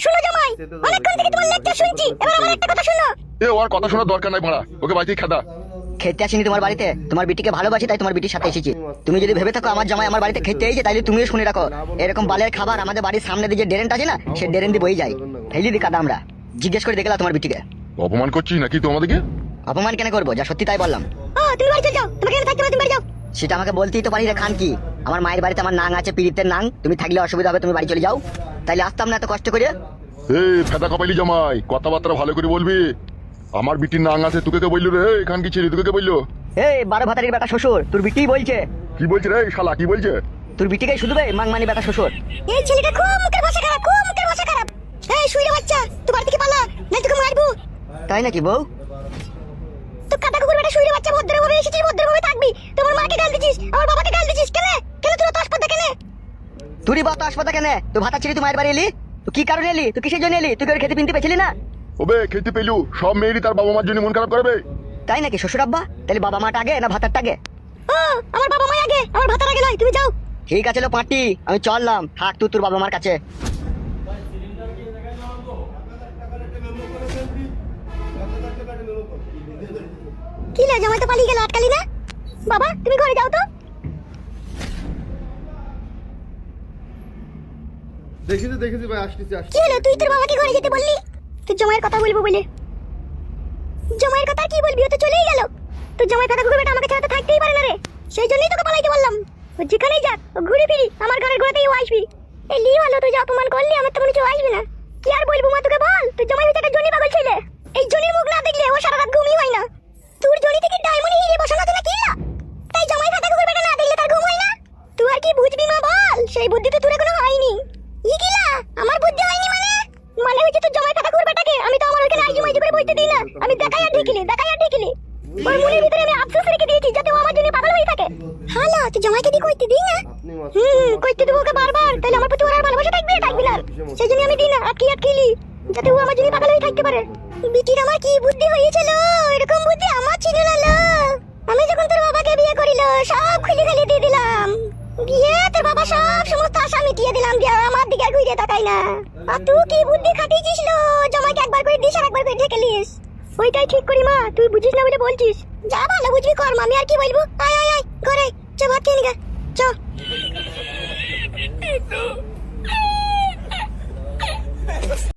শুনো জামাই, অনেকক্ষণ থেকে তোমার লেকচার শুনছি, এবার আমার একটা কথা শুনো। ওর কথা শোনার দরকার নাই মারা, ওকে বাড়িতেই খেদা। খেতে আসিনি তোমার বাড়িতে, তোমার বিটিকে ভালোবাসি তাই তোমার বিটির সাথে এসেছি। তুমি যদি ভেবে থাকো আমার জামাই আমার বাড়িতে খেতে এসেছে, তাইলে তুমিও শুনে রাখো, এরকম বালের খাবার আমাদের বাড়ির সামনে দিয়ে যে ড্রেনটা আছে না, সেই ড্রেন দিয়ে বই যায়, ফেলি দি কাদা আমরা। জিজ্ঞেস করে দেখলাম তোমার বিটিকে। অপমান করছিস নাকি তুই আমাদেরকে? অপমান কেন করবো, যা সত্যি তাই বললাম। তুমি বাড়ি চলে যাও, তোমাকে এখানে থাকতে হবে, তুমি বাড়ি যাও। সেটা আমাকে বলতেই তো পারি রে খান কি, আমার মায়ের বাড়িতে আমার নাং আছে, পীড়িতের নাং, তুমি থাকলে অসুবিধা হবে, তুমি বাড়ি চলে যাও। তাইলে আসতাম না এত কষ্ট করে। এই ফেদা কপাইলি জামাই, কথাবার্তা ভালো করে বলবি। আমার বিটির নাং আছে, তোকে কে বললো রে? এখান কি ছেলে, তোকে কে বললো? এই 12 ভাতারির বেটা শ্বশুর, তোর বিটিই বলছে। কি বলছে রে শালা, কি বলছে? তোর বিটিকেই শুধু বে মাংমানি বেটা শ্বশুর। এই ছেলেটা খুব মুখের ভাষা খারাপ, খুব মুখের ভাষা খারাপ। এই শুইরে বাচ্চা, তুই বাড়ি থেকে পালা, নাই তোকে মারবো। তাই নাকি বউ? তুই কাটা কুকুর বেটা শুইরে বাচ্চা, ভদ্রভাবে এসেছিস, ভদ্রভাবে থাকবি। তোমার মাকে গাল দিছিস, আমার বাবাকে গাল দিছিস, কেন কেন তুই তো হাসপাতালে কেন? তুই বা তো হাসপাতাল কেন? তুই ভাতা ছিলি, তুই মায়ের বাড়ি এলি, তুই কি কারণে এলি, তুই কিসের জন্য এলি? তুই কি ওর খেতে পিনতে পেছিলি না? ওবে খেতে পেলু, সব মেয়েরই তার বাবা মার জন্য মন খারাপ করবে। তাই নাকি শ্বশুর আব্বা? তাহলে বাবা মাটা আগে না ভাতারটা আগে? ও আমার বাবা মা আগে, আমার ভাতার আগে নয়, তুমি যাও। ঠিক আছে লো পাটি, আমি চললাম, থাক তুই তোর বাবা মার কাছে। কি লে জামাই তো পালিয়ে গেল, আটকালি না? বাবা তুমি ঘরে যাও তো। দেখেছি ভাই, আসতেছি। কি হলো, তুই তোর বাবাকে ঘরে যেতে বললি? তুই জামাইয়ের কথা বলবো বলে। জামাইয়ের কথা কি বলবি, ও তো চলেই গেল। তোর জামাই কথা ঘুরে বেটা আমাকে ছাড়া তো থাকতেই পারে না রে, সেই জন্যই তোকে পালাইতে বললাম। ও যেখানেই যাক, ও ঘুরে ফিরি আমার ঘরের গোড়াতেই ও আসবি। এই লি হলো, তুই যে অপমান করলি, আমার তো মনে হচ্ছে ও আসবি না। কি আর বলবো মা, তোকে বল, তুই জামাই হচ্ছে একটা জনি পাগল ছেলে। এই জনির মুখ না দেখলে ও সারা রাত ঘুমই হয় না। তোর জনি থেকে ডায়মন্ড হিরে বসানো আছে না, কি না? তাই জামাই কথা ঘুরে বেটা না দেখলে তার ঘুম হয় না। তুই আর কি বুঝবি মা বল, সেই বুদ্ধি তো তোর এখনো হয়নি। ই কিলা আমার বুদ্ধি হয়নি মানে হচ্ছে তোর জামাই কথা ঘুরে বেটাকে আমি তো আমার ওখানে আইজি মাইজি করে বইতে দিই না। আমি দেখাই আর ঢেকিলি, দেখাই আর ঢেকিলি। ওর মনের ভিতরে আমি আফসোস রেখে দিয়েছি যাতে ও আমার জন্য পাগল হয়ে থাকে। হ্যালো, তুই জামাইকে দিয়ে কইতে দিই না? কইতে দেবো ওকে বারবার, তাহলে আমার প্রতি ওর আর ভালোবাসা থাকবে না। সেই জন্য আমি দিই না, আটকিলি যাতে ও আমার জন্য পাগল হয়ে থাকতে পারে। বিটির আমার কি বুদ্ধি হয়েছিল, এরকম বুদ্ধি আমার ছিল না লো। আমি যখন তোর বাবাকে বিয়ে করিল, সব খুলে খুলে দিয়ে দিলাম। বিয়ে তোর বাবা সব সমস্ত আশা মিটিয়ে দিলাম, যে আমার দিকে আর ঘুরে তাকাই না। আর তুই কি বুদ্ধি খাটিয়েছিস লো, জামাইকে একবার করে দিস আর একবার করে ঢেকেলিস। ওইটাই ঠিক করি মা, তুই বুঝিস না বলে বলছিস। যা ভালো বুঝবি কর মা, আমি আর কি বলবো। আয় আয় আয় ঘরে চ, ভাত খেয়ে নিগা চ।